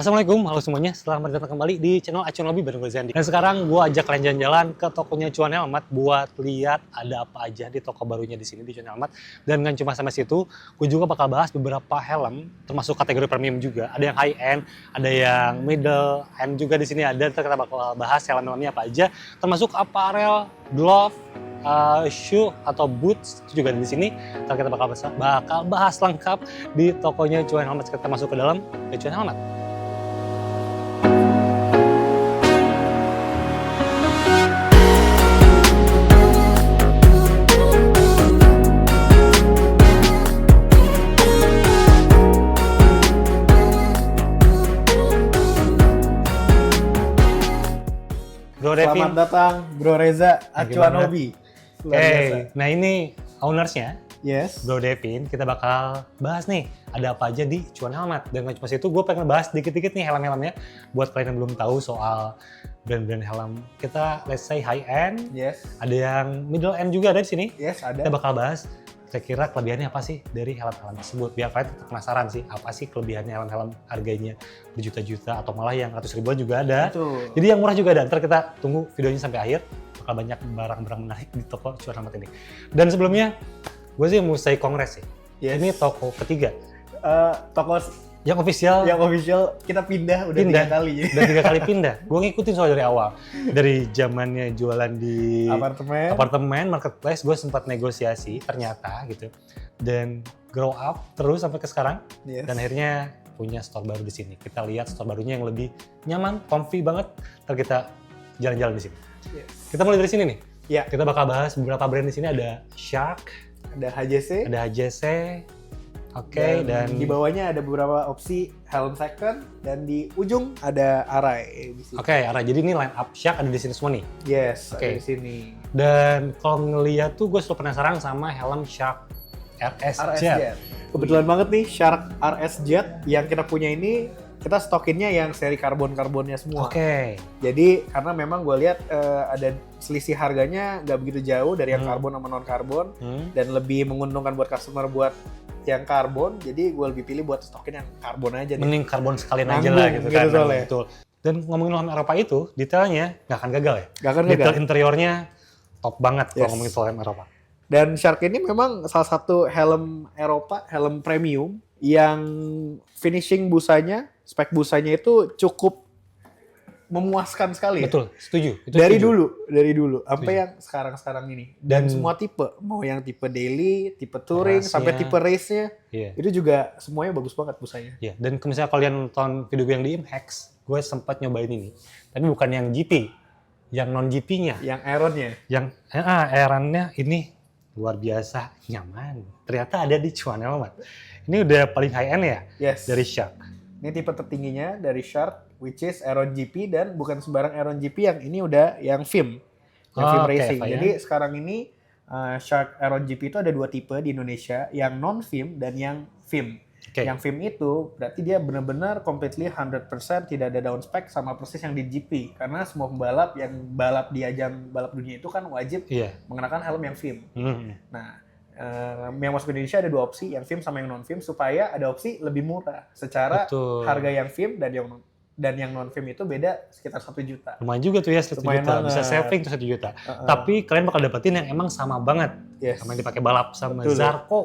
Assalamualaikum, halo semuanya. Selamat datang kembali di channel Acuan Lobby bareng gue Zandi. Dan sekarang gue ajak kalian jalan-jalan ke tokonya Cuan Helmat buat lihat ada apa aja di toko barunya di sini di Cuan Helmat. Dan nggak cuma sampai situ, gue juga bakal bahas beberapa helm, termasuk kategori premium juga. Ada yang high end, ada yang middle end juga di sini ada. Ntar kita bakal bahas helm-helmnya apa aja, termasuk apparel, glove, shoe atau boots itu juga di sini. Ntar kita bakal bahas lengkap di tokonya Cuan Helmat. Kita masuk ke dalam di Cuan Helmat. Bro Devin. Selamat datang Bro Reza, Acuan Lobby. Nah ini ownersnya, Yes. Bro Devin. Kita bakal bahas nih, ada apa aja di Cuan Helmat. Dan nggak cuma situ, gue pengen bahas dikit-dikit nih helm-helmnya. Buat kalian yang belum tahu soal brand-brand helm kita, let's say high end. Yes. Ada yang middle end juga ada di sini. Yes, ada. Kita bakal bahas kira-kira kelebihannya apa sih dari helm-helm tersebut. Biar kalian tetap penasaran sih, apa sih kelebihannya helm-helm harganya berjuta-juta atau malah yang ratus ribuan juga ada. Betul. Jadi yang murah juga ada. Ntar kita tunggu videonya sampai akhir. Bakal banyak barang-barang menarik di toko Cuan Helmat ini. Dan sebelumnya, gue sih mau say kongres sih. Yes. Ini toko ketiga. Toko Yang official yang official kita pindah udah 3 kali. Udah 3 kali pindah. Gue ngikutin soal dari awal. Dari zamannya jualan di apartemen, marketplace, gue sempat negosiasi ternyata gitu. Dan grow up terus sampai ke sekarang. Yes. Dan akhirnya punya store baru di sini. Kita lihat store barunya yang lebih nyaman, comfy banget. Ntar kita jalan-jalan di sini. Yes. Kita mulai dari sini nih. Ya. Kita bakal bahas beberapa brand di sini. Ada Shark, Ada HJC. ada HJC, oke, dan di bawahnya ada beberapa opsi helm second dan di ujung ada Arai di sini. oke, Ara. Jadi ini line up Shark ada di sini semua nih. Yes, Oke. ada di sini. Dan kalau ngeliat tuh gue selalu penasaran sama helm Shark RS RS Jet. Jet. Kebetulan banget nih Shark RS Jet yang kita punya ini kita stokinnya yang seri karbon-karbonnya semua. Oke. Jadi karena memang gue lihat ada selisih harganya nggak begitu jauh dari yang karbon sama non karbon dan lebih menguntungkan buat customer buat yang karbon. Jadi gue lebih pilih buat stokin yang karbon aja nih. Mending karbon sekalian aja Nanggung lah gitu kan. gitu soalnya. Betul. Dan ngomongin helm Eropa itu, detailnya nggak akan gagal ya. Nggak akan Detail gagal. interiornya top banget kalau Yes. ngomongin soal helm Eropa. Dan Shark ini memang salah satu helm Eropa, helm premium yang finishing busanya, spek busanya itu cukup memuaskan sekali. Betul, setuju. Itu Dari setuju. dulu sampai yang sekarang ini. Dan semua tipe, mau yang tipe daily, tipe touring, Rasnya. sampai tipe race-nya, Iya. itu juga semuanya bagus banget busanya. Iya. Dan kalau misalnya kalian nonton video gue yang di IMHEX, gue sempat nyobain ini. Tapi bukan yang GP, yang non GP-nya. Yang Aeron-nya. Yang airannya ini luar biasa nyaman. Ternyata ada di Cuan Helmat. Ini udah paling high end ya Yes. dari Shark. Ini tipe tertingginya dari Shark, which is Aeron GP, dan bukan sembarang Aeron GP yang ini udah yang FIM. Yang FIM Oke, Racing. Pak, ya. Jadi sekarang ini Shark Aeron GP itu ada 2 tipe di Indonesia, yang non-FIM dan yang FIM. Oke. Yang FIM itu berarti dia benar-benar completely 100% tidak ada down spec sama persis yang di GP. Karena semua pembalap yang balap di ajang balap dunia itu kan wajib Iya. mengenakan helm yang FIM. Hmm. Nah, yang masuk ke Indonesia ada 2 opsi, yang FIM sama yang non-FIM, supaya ada opsi lebih murah. Secara Betul. harga yang FIM dan yang non-FIM itu beda sekitar 1 juta. Lumayan juga tuh ya 1 Lumayan juta. banget. Bisa saving tuh 1 juta. Tapi kalian bakal dapetin yang emang sama banget. Yes. Sama yang dipakai balap sama Betul. Zarko.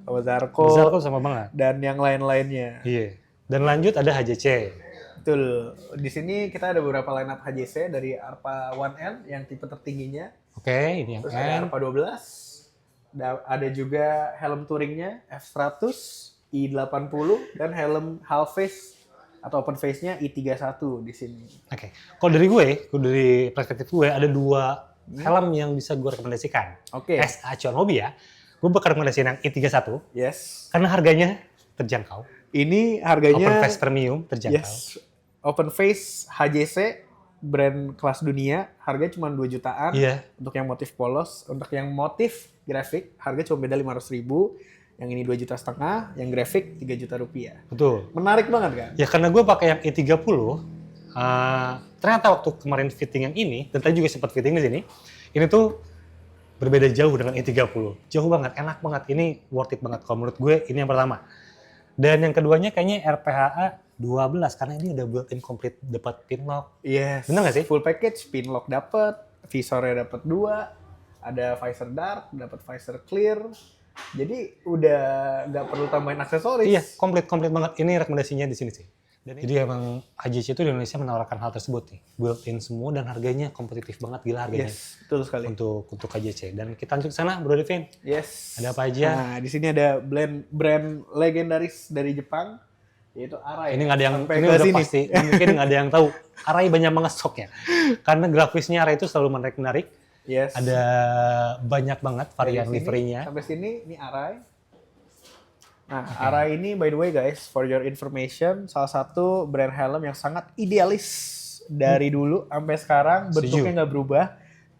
Sama Zarko Zarko sama banget. dan yang lain-lainnya. Iya. Dan lanjut ada HJC. Betul. Di sini kita ada beberapa lineup HJC dari Arpa 1N yang tipe tertingginya. Oke, ini yang Terus ada N. Arpa 12. Ada juga helm touringnya F100, I80, dan helm half face atau open face-nya I31 di sini. Oke. Kalau dari perspektif gue ada 2 helm yang bisa gue rekomendasikan. Oke. As Acuan Lobby ya. Gue bakal rekomendasiin yang I31 Yes. karena harganya terjangkau. Ini harganya Open face premium terjangkau. Yes. Open face HJC brand kelas dunia, harga cuma 2 jutaan. Iya. Untuk yang motif polos, untuk yang motif grafik, harga cuma beda 500.000. Yang ini 2,5 juta, yang grafik 3 juta rupiah. Betul. Menarik banget kan? Ya karena gue pakai yang I30, ternyata waktu kemarin fitting yang ini, dan tadi juga sempat fitting di sini, ini tuh berbeda jauh dengan I30. Jauh banget, enak banget. Ini worth it banget. Kalau menurut gue, ini yang pertama. Dan yang keduanya kayaknya RPHA 12 karena ini udah built-in complete dapat pin lock. Yes. Bener nggak sih? Full package, pin lock dapet, visornya dapet 2, ada visor dark, dapet visor clear. Jadi udah nggak perlu tambahin aksesoris. Iya, komplit banget. Ini rekomendasinya di sini sih. Dan jadi emang HJC itu di Indonesia menawarkan hal tersebut nih, built-in semua dan harganya kompetitif banget, gila harganya. Yes, betul sekali. Untuk HJC. Dan kita lanjut ke sana, Bro Devin. Yes. Ada apa aja? Nah, di sini ada brand legendaris dari Jepang, yaitu Arai. Ini nggak ada yang, Sampai ini ke udah sini. pasti, mungkin nggak ada yang tahu. Arai banyak banget stoknya. Karena grafisnya Arai itu selalu menarik. Yes. Ada banyak banget varian Dari sini liverynya. Sampai sini, ini Arai. Nah, Arai ini by the way guys, for your information, salah satu brand helm yang sangat idealis dari dulu sampai sekarang. Bentuknya nggak berubah.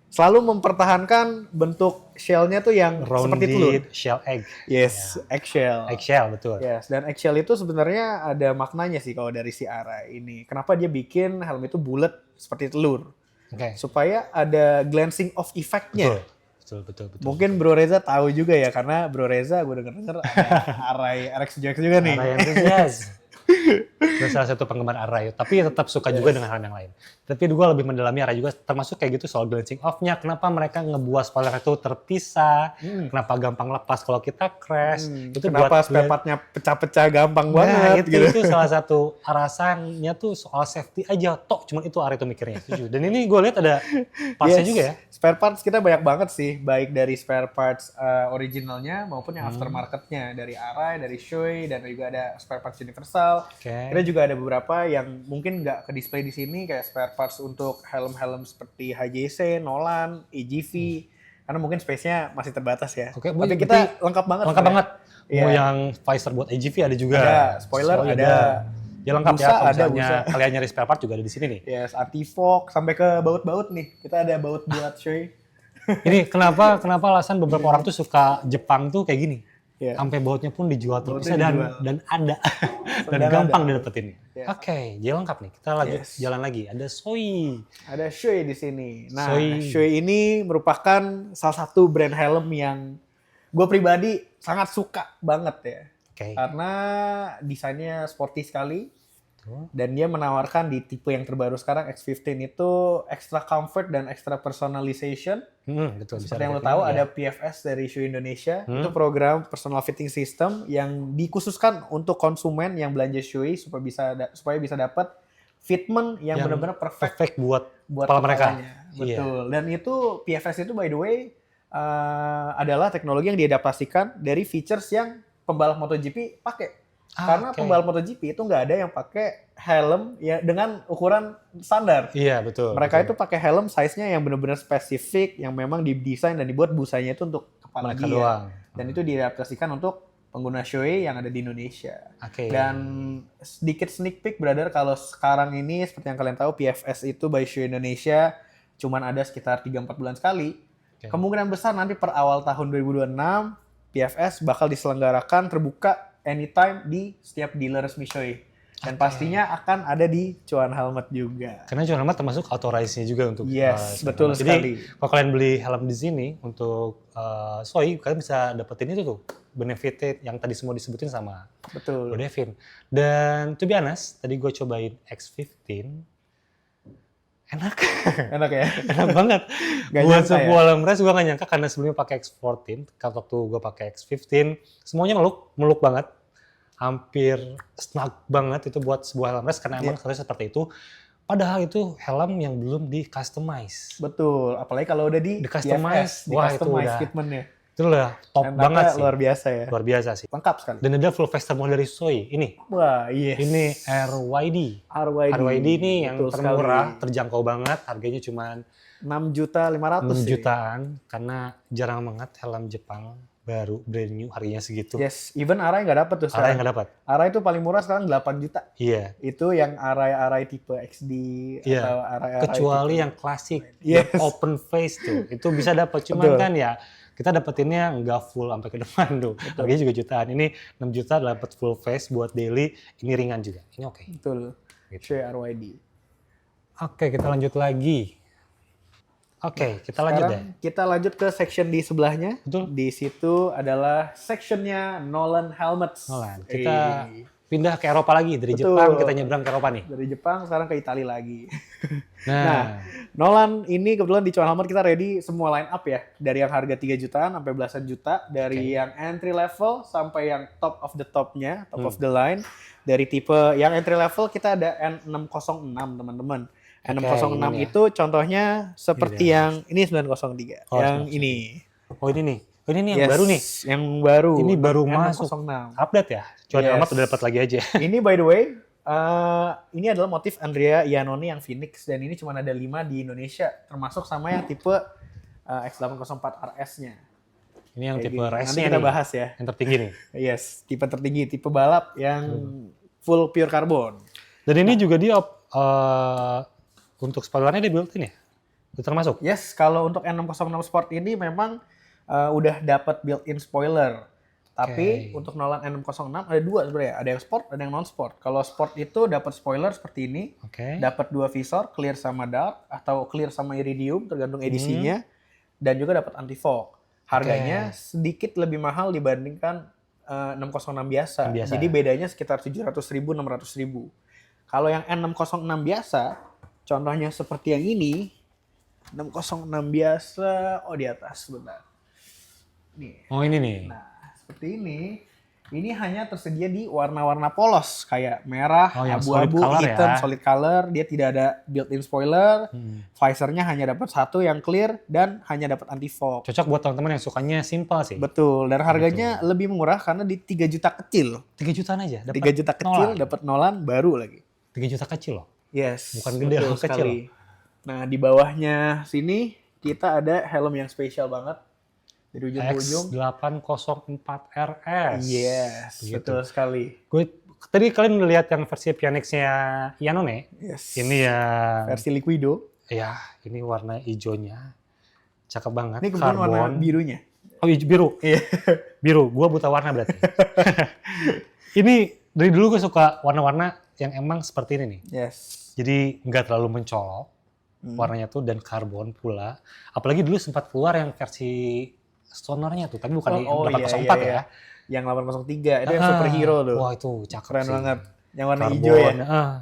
Selalu mempertahankan bentuk shell-nya tuh yang seperti telur. Rounded shell egg. Yes, eggshell. Eggshell, betul. Yes, dan eggshell itu sebenarnya ada maknanya sih kalau dari si Arai ini. Kenapa dia bikin helm itu bulat seperti telur? Oke. Supaya ada glancing off effect-nya. Betul. Mungkin Bro Reza tahu juga ya, karena Bro Reza gue denger ada Arai RX juga nih. Arai enthusiast. Gue salah satu penggemar Arai, tapi tetap suka juga dengan hal yang lain. Tapi gue lebih mendalami Arai juga, termasuk kayak gitu soal glancing off-nya. Kenapa mereka ngebuat spoiler itu terpisah? Kenapa gampang lepas kalau kita crash? Itu Kenapa spare part-nya pecah-pecah gampang banget gitu. Itu salah satu alasannya tuh soal safety aja. Tok, cuman itu Arai tuh mikirnya. Setuju. Dan ini gue lihat ada partsnya juga ya. Spare parts kita banyak banget sih, baik dari spare parts originalnya maupun yang aftermarketnya, dari Arai, dari Shoei, dan juga ada spare parts universal. Kita juga ada beberapa yang mungkin nggak ke display di sini, kayak spare parts untuk helm-helm seperti HJC, Nolan, EGV, karena mungkin space-nya masih terbatas ya. Tapi kita lengkap banget. Lengkap banget. Mau Iya. yang visor buat EGV ada juga. Ada, spoiler ada. Ya lengkap Busa ya, kalau ada, misalnya kalian nyari spare part juga ada di sini nih. Yes, anti-fog, sampai ke baut-baut nih. Kita ada baut buat Shoei. Ini kenapa alasan beberapa orang tuh suka Jepang tuh kayak gini. Yeah. Sampai bautnya pun dijual terpisah Bautnya dan ada. Dan Dan gampang ada. didapetin. Yeah. Oke, jadi lengkap nih. Kita lanjut jalan lagi. Ada Shoei. Ada Shoei di sini. Nah, Shoei. Shoei ini merupakan salah satu brand helm yang gue pribadi sangat suka banget ya. Oke. Karena desainnya sporty sekali. Dan dia menawarkan di tipe yang terbaru sekarang X15 itu extra comfort dan extra personalization. Betul. Seperti yang lo tahu ada PFS dari Shoei Indonesia. Itu program personal fitting system yang dikhususkan untuk konsumen yang belanja Shoei supaya bisa dapat fitment yang benar-benar perfect buat kepala mereka. Betul. Dan itu PFS itu by the way adalah teknologi yang diadaptasikan dari features yang pembalap MotoGP pakai. Karena pembalap MotoGP itu nggak ada yang pakai helm ya dengan ukuran standar. Iya, betul. Mereka itu pakai helm size-nya yang benar-benar spesifik, yang memang didesain dan dibuat busanya itu untuk kepala mereka dia. doang. Dan itu diadaptasikan untuk pengguna Shoei yang ada di Indonesia. Oke. Dan sedikit sneak peek, brother, kalau sekarang ini seperti yang kalian tahu PFS itu by Shoei Indonesia cuman ada sekitar 3-4 bulan sekali. Kemungkinan besar nanti per awal tahun 2026 PFS bakal diselenggarakan terbuka anytime di setiap dealer resmi Shoei. Dan pastinya akan ada di Chuan Helmet juga. Karena Chuan Helmet termasuk authorized-nya juga untuk Yes, betul sekali. Jadi kalau kalian beli helm di sini untuk Shoei, kalian bisa dapetin itu tuh benefit yang tadi semua disebutin sama Betul. Bro Devin. Dan to be honest, tadi gue cobain X15, enak. Enak ya? Enak banget. Buat sebuah helm race gue gak nyangka karena sebelumnya pakai X14, kalau waktu gue pakai X15, semuanya meluk banget. Hampir snug banget itu buat sebuah helm race karena emang harusnya seperti itu. Padahal itu helm yang belum di customize. Betul, apalagi kalau udah di customize, di wah customize itu udah fitment-nya. Itu udah top banget sih. Luar biasa ya. Luar biasa sih. Lengkap sekali. Dan ada full face thermal dari Shoei. Ini. Wah, yes. Ini RYD ini yang termurah, terjangkau banget. Harganya cuma 6.500.000. 6 jutaan. Karena jarang banget helm Jepang baru brand new harganya segitu. Yes, even Arai nggak dapat tuh sekarang. Arai nggak dapat. Arai itu paling murah sekarang 8 juta. Iya. Itu yang Arai tipe XD atau Arai kecuali tipe... yang klasik, Yes. yang open face tuh. Itu bisa dapat. Cuman kan ya kita dapetinnya nggak full sampai ke depan tuh. Harganya juga jutaan. Ini 6 juta dapat full face buat daily. Ini ringan juga. Ini oke. Betul. Shoei RYD. Oke, kita lanjut lagi. Oke, kita lanjut ya. Kita lanjut ke section di sebelahnya. Betul. Di situ adalah sectionnya Nolan Helmets. Nolan. Kita pindah ke Eropa lagi. Dari Betul. Jepang kita nyebrang ke Eropa nih. Dari Jepang sekarang ke Italia lagi. Nah, Nolan ini kebetulan di Cuan Helmet kita ready semua line up ya. Dari yang harga 3 jutaan sampai belasan juta. Dari yang entry level sampai yang top of the top-nya, top of the line. Dari tipe yang entry level kita ada N606 teman-teman. N606 ini ya. itu contohnya seperti yang ini 903. Oh, yang 903. ini. Oh ini nih. Oh ini nih yang Yes, baru nih. Yang baru. Ini baru N606. masuk. Update ya? Cuan Yes. Helmet udah dapat lagi aja. Ini by the way, ini adalah motif Andrea Iannone yang Phoenix dan ini cuma ada 5 di Indonesia, termasuk sama yang tipe X804 RS-nya. Ini yang Kayak tipe gini. race Nanti kita bahas ya. Yang tertinggi nih. Yes, tipe tertinggi, tipe balap yang full pure carbon. Dan ini juga dia untuk spoilernya dia built-in ya? Itu termasuk? Yes, kalau untuk N606 Sport ini memang udah dapat built-in spoiler. Tapi untuk Nolan N606 ada 2 sebenarnya, ada yang sport, ada yang non-sport. Kalau sport itu dapat spoiler seperti ini, dapat 2 visor, clear sama dark atau clear sama iridium tergantung edisinya, dan juga dapat anti fog. Harganya sedikit lebih mahal dibandingkan 606 biasa. Jadi bedanya sekitar 700.000 600.000. Kalau yang N606 biasa, contohnya seperti yang ini, 606 biasa, di atas sebentar. Nih. Oh ini nih. Nah, seperti ini hanya tersedia di warna-warna polos kayak merah, abu-abu, hitam, solid color. Dia tidak ada built-in spoiler. Visornya hanya dapat 1 yang clear dan hanya dapat anti fog. Cocok buat teman-teman yang sukanya simple sih. Betul. Dan harganya lebih murah karena di 3 juta kecil. 3 jutaan aja. 3 juta kecil dapat Nolan baru lagi. 3 juta kecil loh. Yes. Bukan gede loh, kecil. Nah, di bawahnya sini kita ada helm yang spesial banget. Dari ujung ke ujung. X804 RS. Yes, begitu. Betul sekali. Tadi kalian lihat yang versi Phoenix-nya Iannone. Yes. Ini ya versi Liquido. Ya, ini warna hijaunya. Cakep banget. Ini kebetulan warna birunya. Oh, biru. Iya. Biru. Gua buta warna berarti. Ini dari dulu gue suka warna-warna yang emang seperti ini nih. Yes. Jadi nggak terlalu mencolok warnanya tuh dan karbon pula. Apalagi dulu sempat keluar yang versi Stonernya tuh, tapi bukan yang 804 ya. Yang 803 itu yang superhero tuh. Wah itu cakep keren sih. banget. Yang warna karbon, hijau ya.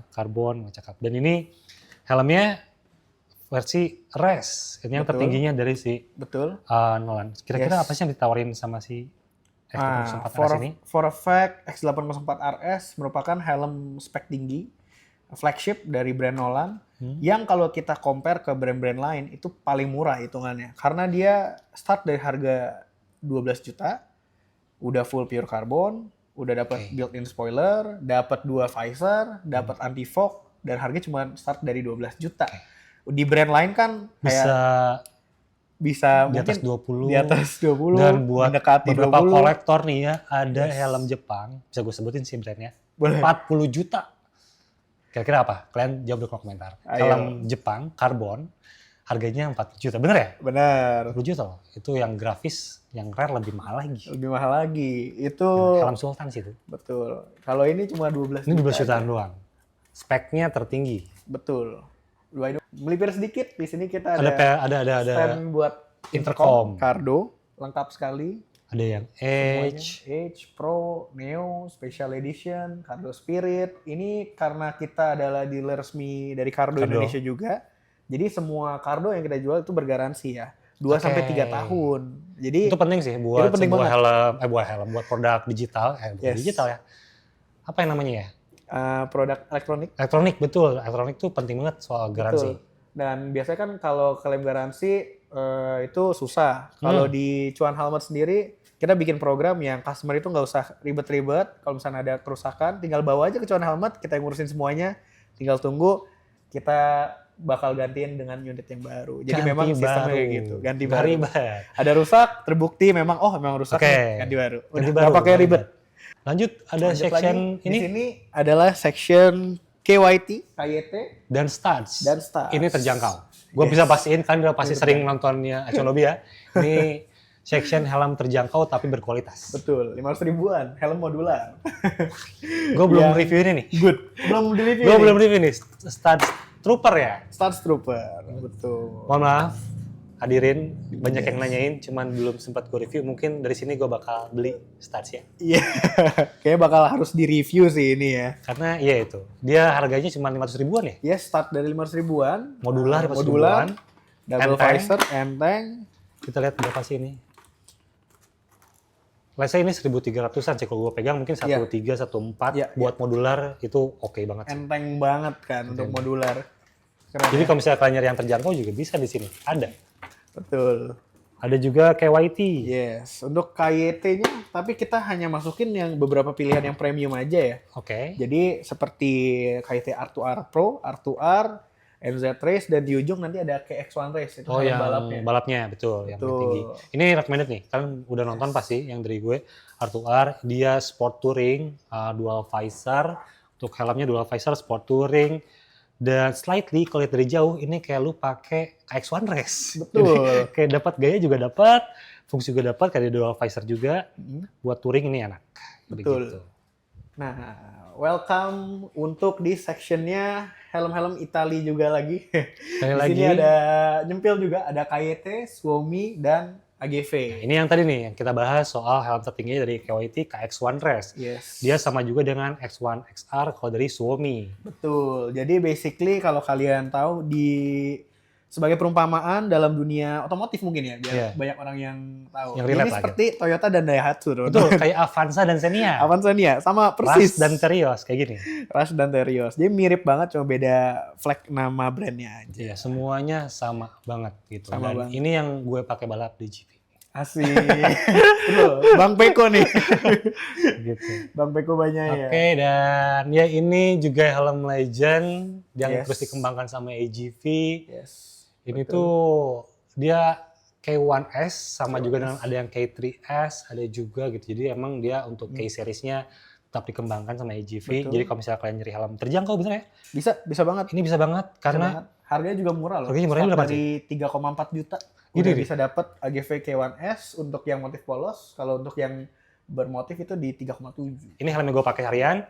Karbon cakep. Dan ini helmnya versi race. Ini yang tertingginya dari si Nolan. Kira-kira apa sih yang ditawarin sama si X804 RS ini? For a fact, X804 RS merupakan helm spek tinggi, flagship dari brand Nolan. Yang kalau kita compare ke brand-brand lain itu paling murah hitungannya. Karena dia start dari harga 12 juta, udah full pure carbon, udah dapat built-in spoiler, dapat 2 visor, dapat anti fog, dan harganya cuma start dari 12 juta. Di brand lain kan kayak bisa di mungkin atas 20. Di atas 20. Dan buat mendekati beberapa 20. kolektor nih ya, ada helm Jepang, bisa gue sebutin sih brandnya. Boleh. 40 juta. Kira-kira apa? Kalian jawab di kolom komentar. Helm Jepang, karbon, harganya 40 juta. Bener ya? Bener. 40 juta loh. Itu yang grafis, yang rare lebih mahal lagi. Lebih mahal lagi. Itu helm Sultan sih itu. Betul. Kalau ini cuma 12 juta. Ini 12 jutaan doang. Speknya tertinggi. Betul. Melipir sedikit, di sini kita ada stand buat intercom. Cardo, lengkap sekali. Ada yang Edge, Pro, Neo, Special Edition, Cardo Spirit. Ini karena kita adalah dealer resmi dari Cardo Indonesia juga. Jadi semua Cardo yang kita jual itu bergaransi ya. 2-3 tahun. Jadi itu penting sih buat sebuah helm, buat produk digital, digital ya. Apa yang namanya ya? Produk elektronik. Elektronik, betul. Elektronik tuh penting banget soal garansi. Betul. Dan biasanya kan kalau klaim garansi itu susah. Kalau di Cuan Helmet sendiri, kita bikin program yang customer itu nggak usah ribet-ribet. Kalau misalnya ada kerusakan, tinggal bawa aja ke Cuan Helmet, kita yang ngurusin semuanya. Tinggal tunggu, kita bakal gantiin dengan unit yang baru. Jadi memang sistemnya kayak gitu, ganti baru. Ribet. Ada rusak, terbukti memang memang rusak, ganti baru. Udah nggak pakai ribet. Lanjut, ada section lagi. ini. Di sini adalah section KYT dan studs. Ini terjangkau. Gue Yes. bisa pastiin, kan udah pasti sering nontonnya Action Lobby ya. Ini section helm terjangkau tapi berkualitas. Betul, 500 ribuan, helm modular. Gue belum review ini nih. Good. Belum review nih. Studs Trooper ya? Studs Trooper, betul. Mohon maaf, hadirin. Banyak yang Yes. nanyain, cuman belum sempat gue review. Mungkin dari sini gue bakal beli Stars ya. Iya, kayaknya bakal harus di-review sih ini ya. Karena ya itu, dia harganya cuma 500 ribuan ya. Ya start dari 500 ribuan. Modular 500 modular, ribuan. double Enteng. visor, enteng. Kita lihat berapa sih ini. Let's say ini 1300-an sih kalau gue pegang, mungkin 13, 14 Iya, buat modular itu oke banget sih. Enteng banget kan untuk modular. Keren. Jadi Ya? kalau misalnya kalian nyari yang terjangkau juga bisa di sini. Ada. Betul. Ada juga KYT. Yes, untuk KYT-nya, tapi kita hanya masukin yang beberapa pilihan yang premium aja ya. Oke. Jadi seperti KYT R2R Pro, R2R, NZ Race, dan di ujung nanti ada KX1 Race. Itu Oh, helm yang balapnya, betul, yang paling Betul. tinggi. Ini recommended nih, kalian udah nonton pasti yang dari gue. R2R, dia Sport Touring, dual visor. Untuk helmnya dual visor, Sport Touring. Dan slightly, kalau lihat dari jauh, ini kayak lu pakai KX1 Race. Betul. Jadi, kayak dapat gaya juga dapat, fungsi juga dapat, kayak dual visor juga. Hmm. Buat touring ini enak. Betul. Begitu. Nah, welcome untuk di sectionnya helm-helm Itali juga lagi. Sekali Di lagi, sini ada nyempil juga, ada KYT, Suomi, dan AGV. ini yang tadi nih, yang kita bahas soal helm tertinggi dari KYT, KX1 Race. Yes. Dia sama juga dengan X1 XR kalau dari Suomi. Betul. Jadi basically kalau kalian tahu sebagai perumpamaan dalam dunia otomotif mungkin ya, biar Iya. banyak orang yang tahu. Yang Ini relate lah, seperti Toyota dan Daihatsu, teman-teman. Betul, kayak Avanza dan Xenia. Avanza nih ya, sama persis. Rush dan Terios, kayak gini. Rush dan Terios. Jadi mirip banget, cuma beda flag nama brandnya aja. Iya, semuanya sama banget gitu. Sama Dan banget. ini yang gue pakai balap di GP. Asik. Betul. Bang Peko nih. Gitu. Bang Peko banyak ya. Oke, dan ya ini juga helm legend yang Yes. terus dikembangkan sama AGV. Yes. Ini Betul. tuh dia K1S sama K1S. juga dengan ada yang K3S, ada juga gitu. Jadi emang dia untuk K series-nya tetap dikembangkan sama AGV. Betul. Jadi kalau misalnya kalian nyari helm terjangkau bener ya? Bisa banget. Ini bisa banget Bisa karena banget. Harganya juga murah loh. Harganya murahnya Start berapa dari 3,4 juta. Gitu Udah deh. bisa dapat AGV K1S untuk yang motif polos. Kalau untuk yang bermotif itu di 3,7. ini helm yang gue pakai harian,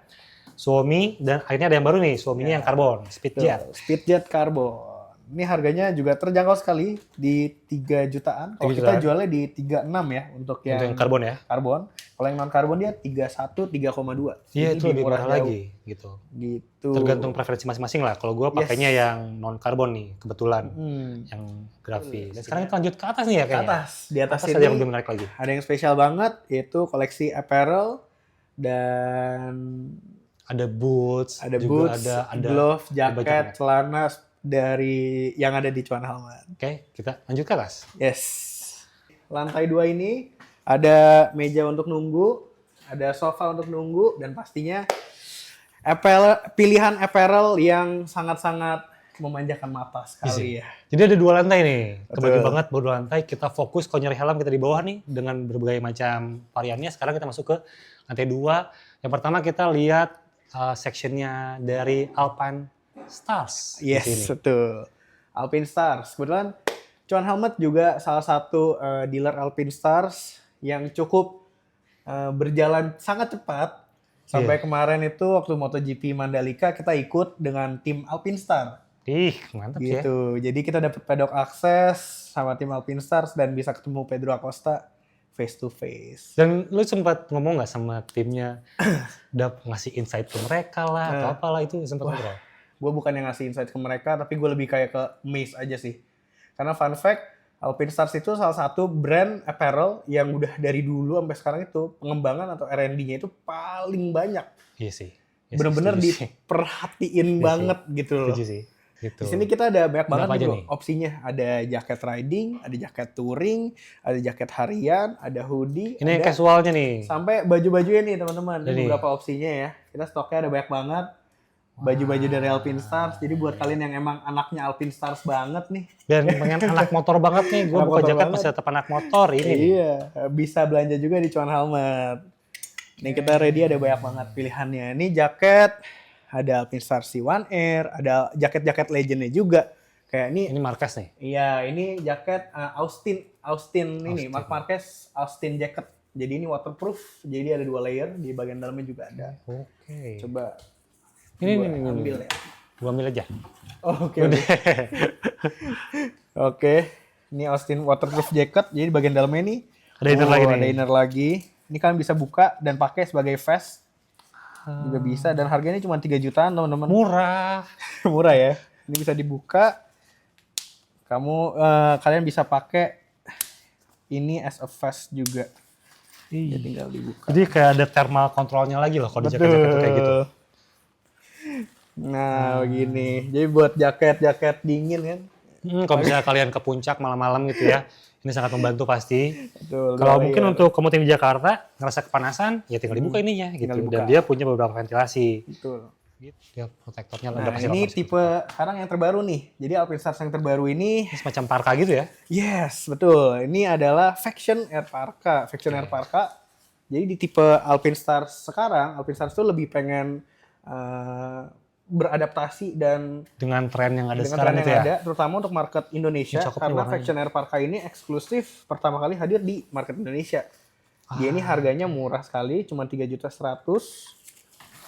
Suomi, dan akhirnya ada yang baru nih, Suomi-nya Ya. yang karbon, Speedjet. Tuh, Speedjet Carbon. Ini harganya juga terjangkau sekali di 3 jutaan. Kalau 3 kita jutaan. jualnya di 36 ya untuk Untuk yang yang karbon ya. karbon. Kalau yang non karbon dia 31, 3,2. Iya, Ini itu lebih murah jauh. lagi gitu. Gitu. Tergantung preferensi masing-masing lah. Kalau gue pakainya yang non karbon nih, kebetulan yang grafi. Dan sekarang kita lanjut ke atas nih ya Ke kayaknya. atas, di atas Atas ini ada yang lebih menarik lagi. ada yang spesial banget, yaitu koleksi apparel dan Ada boots, ada juga boots, ada glove, baju jaket, banyak. celana dari yang ada di Cuan Helmet. Oke, kita lanjut ke atas. Yes. Lantai 2 ini ada meja untuk nunggu, ada sofa untuk nunggu, dan pastinya pilihan apparel yang sangat-sangat memanjakan mata sekali ya. Jadi ada 2 lantai nih. Kebagi Betul. banget 2 lantai. Kita fokus kalau nyari helm kita di bawah nih dengan berbagai macam variannya. Sekarang kita masuk ke lantai 2. Yang pertama kita lihat sectionnya dari Alpine Stars. di Yes, sini. betul. Alpine Stars. Kebetulan Cuan Helmet juga salah satu dealer Alpine Stars yang cukup berjalan sangat cepat. Sampai kemarin itu waktu MotoGP Mandalika kita ikut dengan tim Alpine Star. Ih, mantap ya. Gitu. Jadi kita dapat pedok akses sama tim Alpine Stars dan bisa ketemu Pedro Acosta face to face. Dan lu sempat ngomong nggak sama timnya, udah ngasih insight ke mereka lah, atau apalah itu sempat ngobrol? Gue bukan yang ngasih insight ke mereka, tapi gue lebih kayak ke Mace aja sih. Karena fun fact, Alpine Stars itu salah satu brand apparel yang udah dari dulu sampai sekarang itu pengembangan atau R&D-nya itu paling banyak. Iya sih. Iya sih, Bener-bener setuju sih. diperhatiin Iya banget gitu loh. Setuju sih. Gitu. Di sini kita ada banyak banget Berapa aja nih, nih? opsinya. Ada jaket riding, ada jaket touring, ada jaket harian, ada hoodie, Ini yang ada casualnya nih. sampai baju-bajunya nih teman-teman. Ini Jadi. beberapa opsinya ya. Kita stoknya ada banyak banget. Baju-baju dari Alpine Stars. Jadi buat kalian yang emang anaknya Alpine Stars banget nih. Dan pengen anak motor banget nih, gue Anak buka motor jaket banget. masih tetap anak motor ini. nih. Iya, bisa belanja juga di Cuan Helmet. Nih kita ready ada banyak banget pilihannya. Ini jaket, ada Alpine Stars C1 Air, ada jaket-jaket legendnya juga. Kayak ini, Ini Marquez nih. iya ini jaket Austin ini, Austin. Marc Marquez Austin jacket. Jadi ini waterproof, jadi ada 2 layer, di bagian dalamnya juga ada. Oke. Coba Ini gua nih, ambil ya. Gue ambil aja. Oke. Oke. Ini Austin waterproof jacket. Jadi bagian dalamnya ini Ada inner lagi nih. Ada inner lagi. Ini kalian bisa buka dan pakai sebagai vest. Juga bisa dan harganya cuma 3 jutaan teman-teman. Murah. Murah ya. Ini bisa dibuka. Kalian bisa pakai ini as a vest juga. Ya tinggal dibuka. Jadi kayak ada thermal controlnya lagi loh kalau di jaket-jaket tuh kayak gitu. Nah, begini. Jadi buat jaket-jaket dingin kan. Kalau misalnya kalian ke puncak malam-malam gitu ya, ini sangat membantu pasti. Betul. Kalau mungkin untuk kamu tim di Jakarta ngerasa kepanasan, ya tinggal dibuka ininya gitu. Tinggal dibuka. Dan dia punya beberapa ventilasi. Betul. Gitu. Dia protektornya udah Nah, pasti ini locker. tipe sekarang yang terbaru nih. Jadi Alpinestars yang terbaru ini, Ini semacam parka gitu ya. yes, betul. Ini adalah Faction Air Parka. Faction Air Parka. Jadi di tipe Alpinestars sekarang, Alpinestars tuh lebih pengen beradaptasi dan Dengan tren yang ada dengan sekarang tren itu yang ya. ada, terutama untuk market Indonesia, Ini cakep nih karena warnanya. Faction Air Parka ini eksklusif pertama kali hadir di market Indonesia. Dia ini harganya murah sekali, cuma 3.100.000,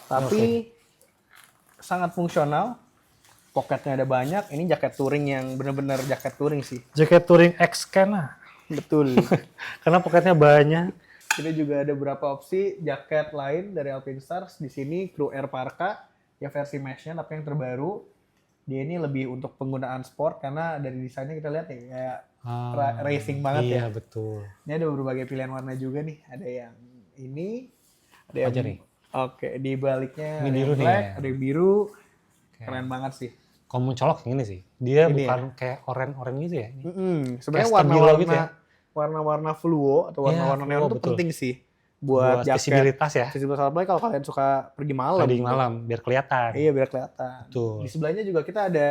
tapi sangat fungsional. Pocketnya ada banyak. Ini jaket touring yang benar-benar jaket touring sih. Jaket touring X-Can lah. Betul. Karena poketnya banyak. Kita juga ada beberapa opsi jaket lain dari Alpinestars. Di sini Crew Air Parka yang versi mesh-nya tapi yang terbaru. Dia ini lebih untuk penggunaan sport karena dari desainnya kita lihat ya kayak racing banget ya. Iya betul. Ini ada berbagai pilihan warna juga nih. Ada yang ini, ada yang Aja nih. Oke, di baliknya Ini ada biru yang nih black, ya. ada yang biru. Keren banget sih. Kalau mencolok yang ini sih. Dia Ini bukan kayak oranye gitu ya. Ini. Sebenarnya Kayak stabilo warna-warna gitu ya. warna-warna fluo atau warna-warna Iya, neon fluo, itu betul. penting sih buat jaket. visibilitas ya. Visibilitas apalagi kalau kalian suka pergi malam. Riding malam biar kelihatan. Iya, biar kelihatan. Betul. Di sebelahnya juga kita ada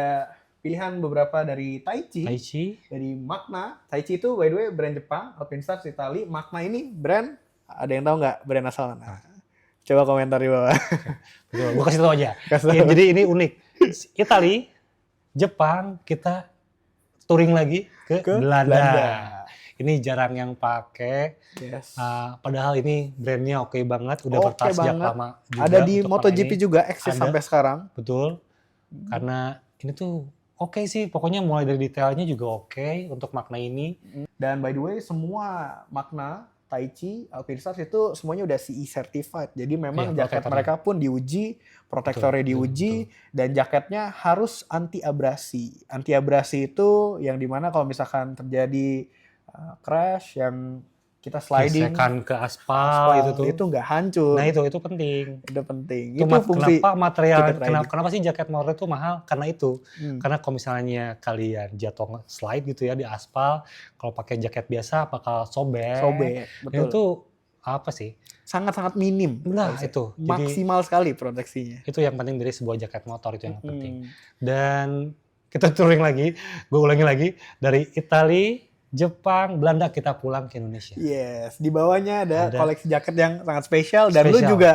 pilihan beberapa dari Taichi, Taichi. dari Magna. Taichi itu by the way brand Jepang, Alpinestars Itali. Magna ini brand, ada yang tahu nggak brand asal mana? Coba komentar di bawah. Betul. Gue kasih tau aja. Kasih tahu. Ya, jadi ini unik. Itali, Jepang, kita touring lagi ke Belanda. Ini jarang yang pakai. Yes. Padahal ini brandnya oke banget, udah Oke bertahan sejak banget. lama juga. Ada di untuk MotoGP warna ini. juga eksis Ada. sampai sekarang. Betul. Karena ini tuh oke sih, pokoknya mulai dari detailnya juga oke untuk makna ini. Dan by the way, semua Magna, Taichi, Alpinestars itu semuanya udah CE certified. Jadi memang Iya, jaket protektornya. mereka pun diuji, protektornya Betul, diuji, dan jaketnya harus anti abrasi. Anti abrasi itu yang dimana kalau misalkan terjadi crash, yang kita sliding, Gesekan ke aspal, itu tuh. itu nggak hancur. Nah itu penting. Itu penting. Itu Itu fungsi. kenapa material, jaket riding. kenapa sih jaket motor itu mahal? Karena itu. Hmm. Karena kalau misalnya kalian jatuh slide gitu ya di aspal, kalau pakai jaket biasa bakal sobek. Sobek, Dan betul. itu apa sih? Sangat-sangat minim. Nah itu. Jadi Maksimal sekali proteksinya. itu yang penting dari sebuah jaket motor, itu yang penting. Hmm. Dan kita touring lagi, gue ulangi lagi, dari Italia, Jepang, Belanda, kita pulang ke Indonesia. Yes, di bawahnya ada Ada. koleksi jaket yang sangat spesial dan lu Spesial. juga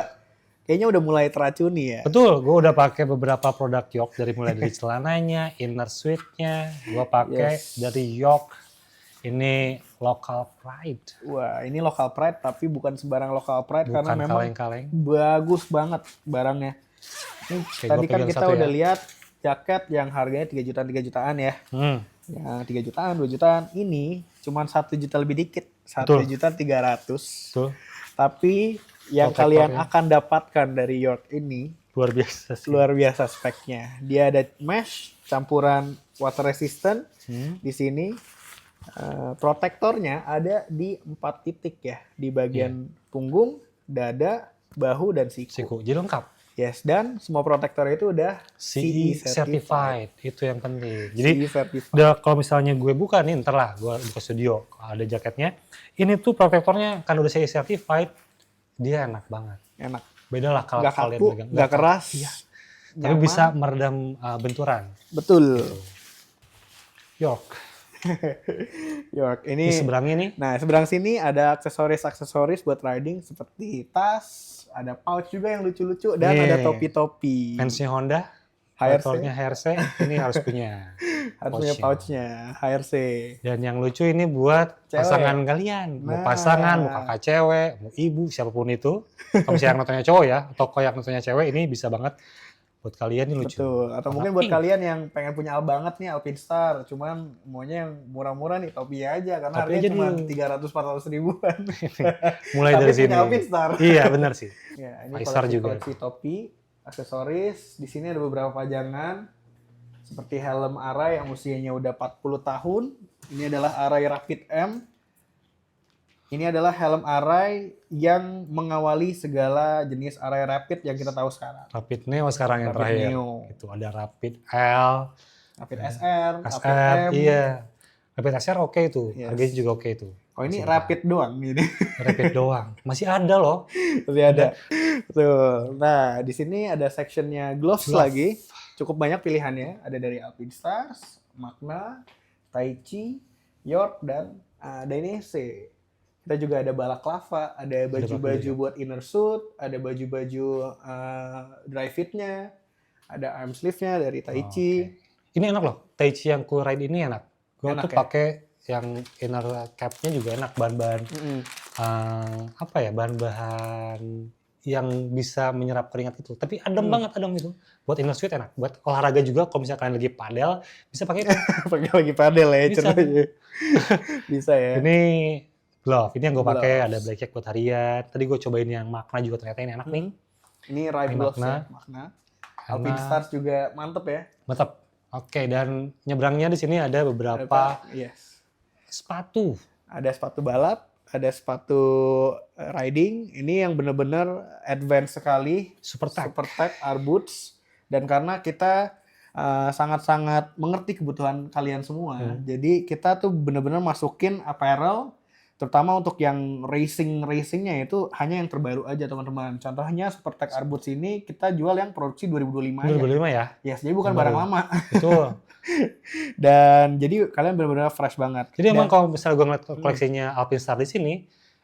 kayaknya udah mulai teracuni ya. Betul, gue udah pakai beberapa produk York mulai dari celananya, inner suite-nya, gue pakai Yes. dari York. Ini local pride, Wah, ini local pride tapi bukan sembarang local pride karena bukan memang kaleng-kaleng. bagus banget barangnya. Ini Oke, tadi gua kan pegang kita satu udah ya. lihat jaket yang harganya 3 jutaan ya. Ya, 3 jutaan, 2 jutaan. Ini cuman 1 juta lebih dikit. 1.300.000. Tuh, Tapi yang Protektornya. kalian akan dapatkan dari York ini luar biasa sih. luar biasa speknya. Dia ada mesh campuran water resistant di sini. Protektornya ada di 4 titik ya, di bagian punggung, dada, bahu dan siku. Siku, jadi lengkap. Yes, dan semua protektor itu udah CE certified, itu yang penting. Jadi CE certified. udah kalau misalnya gue buka nih, ntar lah gue buka studio, ada jaketnya. Ini tuh protektornya kan udah CE certified, dia enak banget. Enak. Beda lah kalau Nggak kalian kaku, pegang. nggak keras. Iya. Tapi nyaman. bisa meredam benturan. Betul. York. York Di ini. seberangnya nih. Nah, seberang sini ada aksesoris buat riding seperti tas, ada pouch juga yang lucu-lucu dan Nih. ada topi-topi. Fansnya Honda, HRC. motornya HRC, ini harus punya. Harus punya pouchnya, HRC. Dan yang lucu ini buat Cewek. pasangan kalian. Mau Nah. pasangan, mau kakak cewek, mau ibu, siapapun itu. Kalau misalnya yang nontonnya cowok ya, atau kalau yang nontonnya cewek, ini bisa banget Buat kalian ini lucu. Betul. Atau Warna mungkin buat pink. kalian yang pengen punya banget nih Alpinstar, cuman maunya yang murah-murah nih topi aja karena Topi harganya aja cuma dulu. 300-400 ribuan. Mulai Tapi dari sini. punya Alpinstar. Iya, benar sih. Ya, ini Faisal juga. koleksi topi, aksesoris. Di sini ada beberapa pajangan seperti helm Arai yang usianya udah 40 tahun. Ini adalah Arai Rapid M. Ini adalah helm Arai yang mengawali segala jenis Arai Rapid yang kita tahu sekarang. Rapid Neo sekarang yang Rapid terakhir. Neo. Itu ada Rapid L, Rapid SR, Rapid SR, M. iya. Rapid SR oke itu, Yes. harganya juga oke itu. Oh ini Masih Rapid doang ini. Rapid doang. Masih ada loh. Masih ada. Tuh. Nah, di sini ada sectionnya gloves Glove. lagi. Cukup banyak pilihannya. Ada dari Alpinstars, Magna, Taichi, York, dan Dainese. Kita juga ada balaclava, ada baju-baju buat inner suit, ada baju-baju dry fit-nya, ada arm sleeve-nya dari Taichi. Oke. Ini enak loh. Taichi yang cool ride ini enak. Gue Enak tuh ya? pakai yang inner cap-nya juga enak, bahan-bahan apa ya, bahan-bahan yang bisa menyerap keringat itu. Tapi adem banget, adem itu. Buat inner suit enak. Buat olahraga juga, kalau misalnya kalian lagi padel, bisa pakai itu. Pakai lagi padel ya, Bisa. ceritanya. Bisa ya. Ini glove. Ini yang gue pakai, Gloves. ada blackjack buat harian. Tadi gue cobain yang Magna juga, ternyata ini enak nih. Ini Ride Ini Gloves Magna. ya, Magna. Alpinstars juga mantep ya. Mantap. Oke, dan nyebrangnya di sini ada beberapa Yes. sepatu. Ada sepatu balap, ada sepatu riding. Ini yang benar-benar advance sekali. Super Tech. Super Tech R Boots. Dan karena kita sangat-sangat mengerti kebutuhan kalian semua, jadi kita tuh benar-benar masukin apparel, terutama untuk yang racingnya itu hanya yang terbaru aja teman-teman. Contohnya Super Tech R Boots ini kita jual yang produksi 2025 aja. 2005 ya? Yes, jadi bukan Baru. barang lama. Betul. Dan jadi kalian benar-benar fresh banget. Jadi emang Dan- kalau misalnya gue ngeliat koleksinya Alpinstar di sini,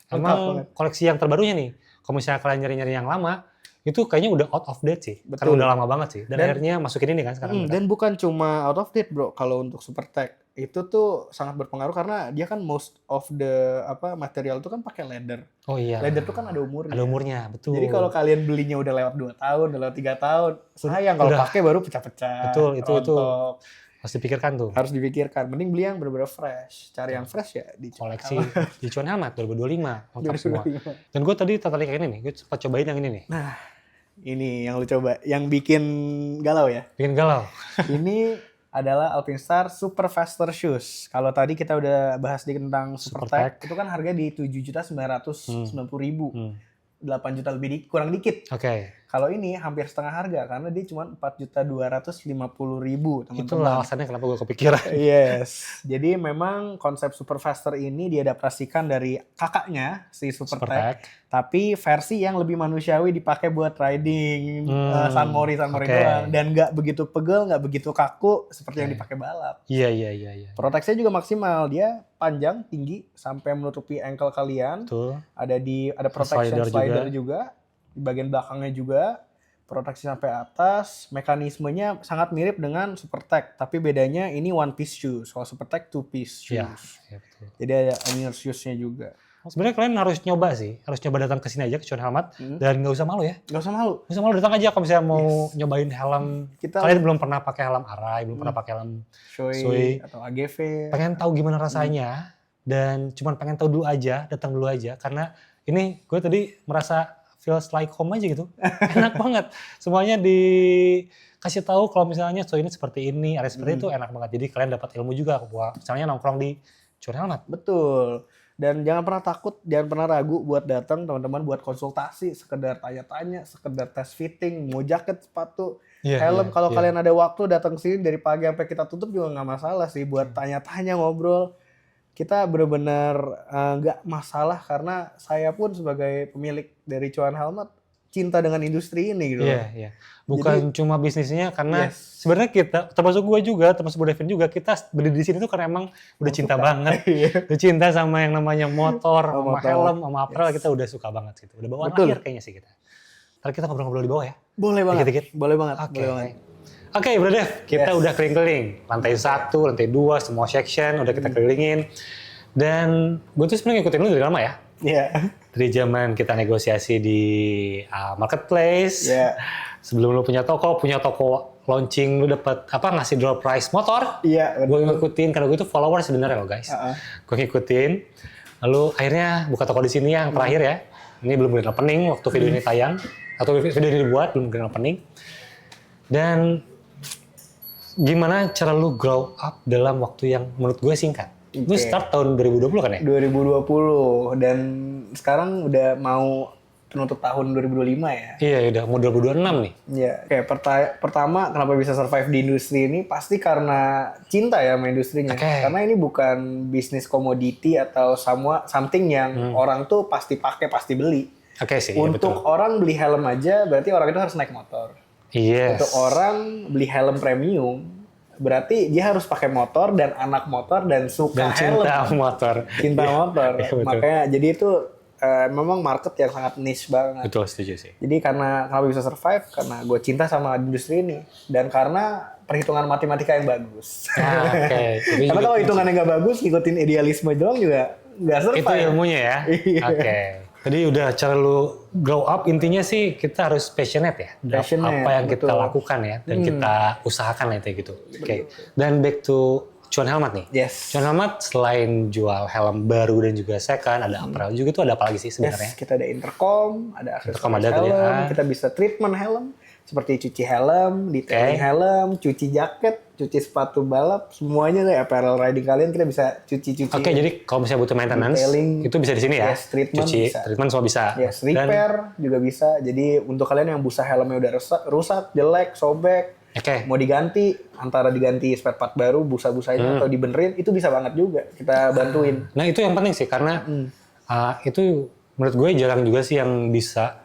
Lengkap emang banget. koleksi yang terbarunya nih. Kalau misalnya kalian nyari-nyari yang lama, itu kayaknya udah out of date sih. Betul. Karena udah lama banget sih. Dan akhirnya masukin ini kan sekarang. Dan bukan cuma out of date bro, kalau untuk Super Tech itu tuh sangat berpengaruh karena dia kan most of the material itu kan pakai leather. Oh iya. Leather tuh kan ada umurnya. Ada umurnya, betul. Jadi kalau kalian belinya udah lewat 2 tahun, udah lewat 3 tahun, sayang kalau Udah. pakai baru pecah-pecah. Betul, itu. rontok. Harus dipikirkan tuh. Harus dipikirkan. Mending beli yang bener-bener fresh. Cari yang fresh ya di Koleksi di Cuan Helmet 2025. Lengkap semua. 2025. Dan gue tadi tertarik yang ini nih. Gue sempat cobain yang ini nih. Nah, ini yang lu coba, yang bikin galau ya. Bikin galau. Ini adalah Alpinstar Super Faster Shoes. Kalau tadi kita udah bahas tentang Super Super Tech, Tech. itu kan harga di 7.990.000. Hmm. 8 juta lebih kurang dikit. Oke. Kalau ini hampir setengah harga karena dia cuma 4.250.000, teman-teman. Itulah alasannya kenapa gue kepikiran. Yes. Jadi memang konsep Super Faster ini diadaptasikan dari kakaknya si Super, Super Tech, Tech. tapi versi yang lebih manusiawi dipakai buat riding San Mori oke. doang, dan nggak begitu pegel, nggak begitu kaku seperti yang Oke. dipakai balap. Iya. Proteksinya juga maksimal, dia panjang, tinggi sampai menutupi ankle kalian. Betul. Ada protection slider juga. Di bagian belakangnya juga proteksi sampai atas. Mekanismenya sangat mirip dengan Super Tech, tapi bedanya ini one piece shoes. Kalau Super Tech two piece shoes. Iya, betul. Jadi ada inner shoes-nya juga. Sebenarnya kalian harus nyoba sih. Harus nyoba datang ke sini aja ke Cuan Helmet. Dan nggak usah malu ya. Gak usah malu. Nggak usah malu, datang aja kalau misalnya mau nyobain helm. Kita Kalian belum pernah pakai helm Arai, belum pernah pakai helm Shoei Shoei. atau AGV. pengen tahu gimana rasanya dan cuman pengen tahu dulu aja, datang dulu aja karena ini gue tadi merasa feels like home aja gitu. Enak banget. Semuanya dikasih tahu kalau misalnya so ini seperti ini, area seperti itu enak banget. Jadi kalian dapat ilmu juga buat misalnya nongkrong di Cuan Helmet. Betul. Dan jangan pernah takut, jangan pernah ragu buat datang teman-teman, buat konsultasi, sekedar tanya-tanya, sekedar tes fitting, mau jaket, sepatu, helm. Kalau kalian ada waktu datang sini dari pagi sampai kita tutup juga nggak masalah sih buat tanya-tanya, ngobrol. Kita benar-benar nggak masalah karena saya pun sebagai pemilik dari Cuan Helmet cinta dengan industri ini gitu. Iya. Bukan cuma bisnisnya karena Yes. sebenarnya kita termasuk gue juga, termasuk Bu Devin juga, kita berdiri di sini tuh karena emang udah cinta banget. Iya. Udah cinta sama yang namanya motor, sama motor. helm, sama apparel, kita udah suka banget gitu. Udah bawaan Betul. akhir kayaknya sih kita. Ntar kita ngobrol-ngobrol di bawah ya. Boleh banget. Dikit-dikit. Boleh banget. Oke. Boleh banget. Oke, Bro Dev, kita Yes. udah keliling-keliling. Lantai 1, lantai 2, semua section udah kita kelilingin. Dan gue tuh sebenarnya ngikutin lu dari lama ya. Iya. Dari zaman kita negosiasi di marketplace, Iya. sebelum lu punya toko launching, lu dapat ngasih door prize motor. Iya. Gue ngikutin karena gue itu follower sebenarnya loh guys. Gue ngikutin. Lalu akhirnya buka toko di sini yang terakhir ya. Ini belum grand opening waktu video ini tayang atau video ini dibuat belum grand opening. Dan gimana cara lu grow up dalam waktu yang menurut gue singkat? Lu start tahun 2020 kan ya? 2020 dan sekarang udah mau penutup tahun 2025 ya. Iya, udah mau 2026 nih. Iya, kayak pertama kenapa bisa survive di industri ini pasti karena cinta ya sama industrinya. Karena ini bukan bisnis komoditi atau something yang orang tuh pasti pakai, pasti beli. Sih. Untuk orang beli helm aja berarti orang itu harus naik motor. Yes. Untuk orang beli helm premium, berarti dia harus pakai motor dan anak motor dan suka helm. Cinta motor. Cinta motor. Ya, makanya jadi itu memang market yang sangat niche banget. Betul, setuju sih. Jadi karena kenapa bisa survive? Karena gue cinta sama industri ini. Dan karena perhitungan matematika yang bagus. Karena kalau hitungannya nggak bagus, ngikutin idealisme doang juga nggak survive. Itu ilmunya ya? Oke. Tadi udah cara lu grow up, intinya sih kita harus passionate ya. Apa yang kita lakukan ya. Dan kita usahakan lah itu gitu. Oke. Dan back to Cuan Helmet nih. Yes. Cuan Helmet selain jual helm baru dan juga second, ada apparel juga tuh ada apa lagi sih sebenarnya? Yes, kita ada intercom, ada aksesoris helm, kita bisa treatment helm. Seperti cuci helm, detailing helm, cuci jaket, cuci sepatu balap, semuanya deh apparel riding kalian kita bisa cuci-cuci. Oke, jadi kalau misalnya butuh maintenance, itu bisa di sini ya? Yes, treatment cuci, bisa. Treatment semua bisa. Yes, repair juga bisa. Jadi untuk kalian yang busa helmnya udah rusak, jelek, sobek, mau diganti, antara diganti spare part baru, busa-busanya atau dibenerin, itu bisa banget juga kita bantuin. Nah itu yang penting sih, karena itu menurut gue jarang juga sih yang bisa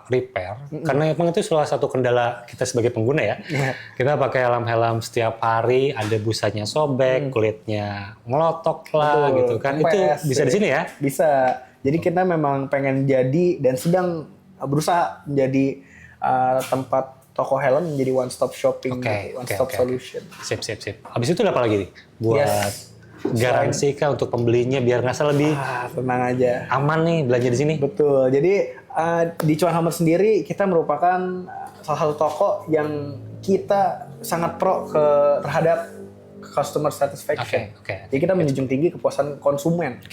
repair, karena memang itu salah satu kendala kita sebagai pengguna ya. Kita pakai helm-helm setiap hari, ada busanya sobek, kulitnya melotok lah. Betul, gitu kan. Itu bisa di sini ya? Bisa. Jadi kita memang pengen jadi dan sedang berusaha menjadi tempat toko helm menjadi one stop shopping, one stop solution. Sip. Habis itu ada apa lagi nih? Buat garansi kah untuk pembelinya biar ngerasa lebih tenang aja, aman nih belanja di sini. Betul. Jadi di Cuan Helmet sendiri kita merupakan salah satu toko yang kita sangat pro terhadap customer satisfaction. Jadi kita menjunjung tinggi kepuasan konsumen.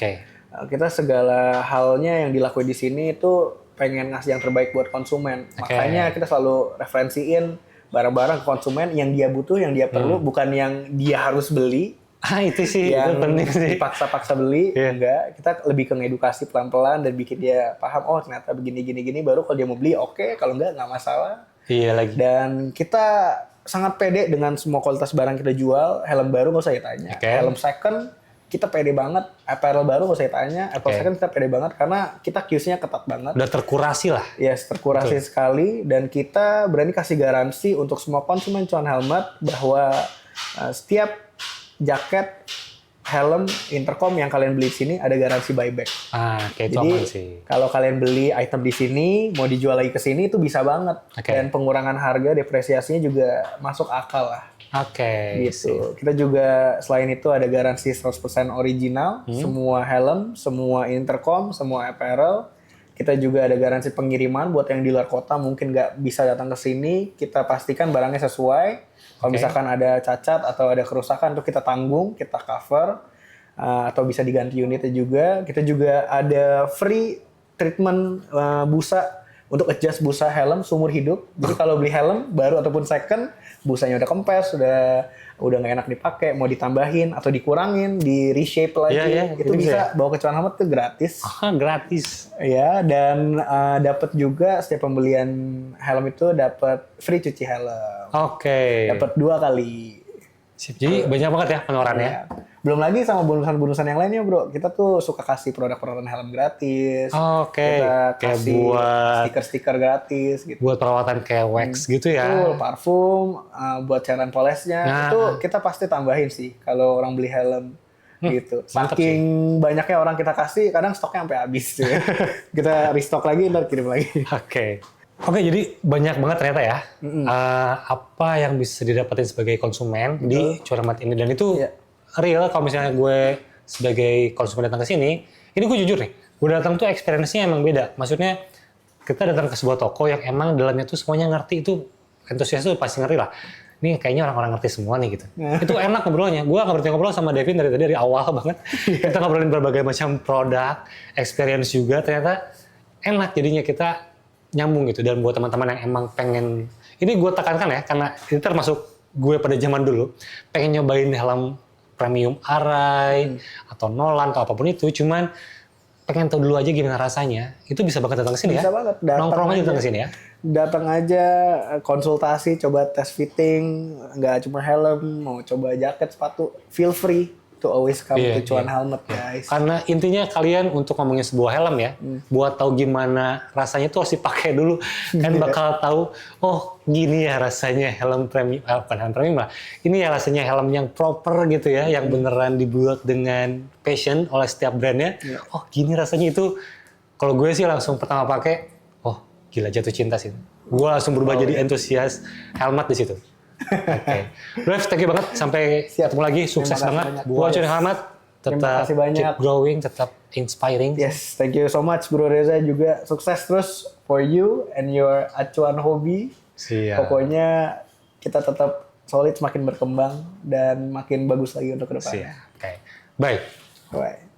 Kita segala halnya yang dilakukan di sini itu pengen ngasih yang terbaik buat konsumen. Makanya kita selalu referensiin barang-barang ke konsumen yang dia butuh, yang dia perlu, bukan yang dia harus beli. Itu sih, itu penting sih. Dipaksa-paksa beli, enggak. Kita lebih ke ngedukasi pelan-pelan dan bikin dia paham, oh ternyata begini, baru kalau dia mau beli, oke. Kalau enggak masalah. Iya lagi. Dan kita sangat pede dengan semua kualitas barang kita jual. Helm baru nggak usah ditanya. Helm second, kita pede banget. Apparel baru nggak usah ditanya. Apparel second kita pede banget karena kita QC-nya ketat banget. Udah terkurasi lah. Yes, terkurasi sekali. Dan kita berani kasih garansi untuk semua konsumen Cuan Helmet bahwa setiap jaket, helm, intercom yang kalian beli di sini ada garansi buyback. Jadi kalau kalian beli item di sini, mau dijual lagi ke sini itu bisa banget. Dan pengurangan harga, depresiasinya juga masuk akal lah. Gitu. Kita juga selain itu ada garansi 100% original, semua helm, semua intercom, semua apparel. Kita juga ada garansi pengiriman buat yang di luar kota mungkin nggak bisa datang ke sini. Kita pastikan barangnya sesuai. Kalau misalkan ada cacat atau ada kerusakan itu kita tanggung, kita cover. Atau bisa diganti unitnya juga. Kita juga ada free treatment busa untuk adjust busa helm seumur hidup. Jadi kalau beli helm baru ataupun second, busanya udah kempes, udah nggak enak dipakai, mau ditambahin atau dikurangin, di reshape lagi, itu bisa bawa ke Cuan Helmet itu gratis. Gratis. Ya, dan dapat juga setiap pembelian helm itu dapat free cuci helm. Dapat 2 kali. Jadi banyak banget ya penawarannya. Belum lagi sama bonusan-bonusan yang lainnya, bro. Kita tuh suka kasih produk-produk helm gratis. Kita kasih buat stiker-stiker gratis gitu. Buat perawatan kayak wax gitu ya. Parfum, buat cairan polesnya. Itu kita pasti tambahin sih kalau orang beli helm gitu. Saking banyaknya orang kita kasih, kadang stoknya sampai habis. Kita restock lagi, ntar kirim lagi. Oke, jadi banyak banget ternyata ya apa yang bisa didapetin sebagai konsumen di Cuan Helmet ini, dan itu real. Kalau misalnya gue sebagai konsumen datang ke sini, ini gue jujur nih, gue datang tuh experience-nya emang beda. Maksudnya kita datang ke sebuah toko yang emang dalamnya tuh semuanya ngerti, itu antusias tuh pasti ngerti lah. Ini kayaknya orang-orang ngerti semua nih gitu. Itu enak ngobrolnya. Gue nggak berhenti ngobrol sama Devin dari awal banget. Kita ngobrolin berbagai macam produk, experience juga. Ternyata enak jadinya, kita nyambung gitu. Dan buat teman-teman yang emang pengen, ini gue tekankan ya, karena ini termasuk gue pada zaman dulu, pengen nyobain helm premium Arai atau Nolan atau apapun itu, cuman pengen tahu dulu aja gimana rasanya, itu bisa banget datang ke sini ya. Bisa banget, datang Nongkrong aja aja. datang ke sini ya. Datang aja, konsultasi, coba tes fitting, nggak cuma helm, mau coba jaket, sepatu, feel free to always come Iya, to Cuan iya. Helmet, guys. Karena intinya kalian untuk ngomongin sebuah helm ya, buat tahu gimana rasanya tuh harus dipakai dulu. Kan bakal tahu, oh gini ya rasanya helm premium, bukan helm premium lah. Ini ya rasanya helm yang proper gitu ya, yang beneran dibuat dengan passion oleh setiap brandnya. Oh gini rasanya itu. Kalau gue sih langsung pertama pakai, oh gila jatuh cinta sih. Gue langsung berubah jadi antusias helmet di situ. Oke, Rev, thank you banget. Sampai ketemu lagi. Sukses Terima kasih banget banyak, buat Boys. Cuan Helmet. Terima Tetap kasih banyak. keep growing, tetap inspiring. Yes, thank you so much Bro Reza, juga sukses terus for you and your acuan hobi. Siap. Pokoknya kita tetap solid, semakin berkembang dan makin bagus lagi untuk kedepannya. Siap. Oke. Bye. Bye.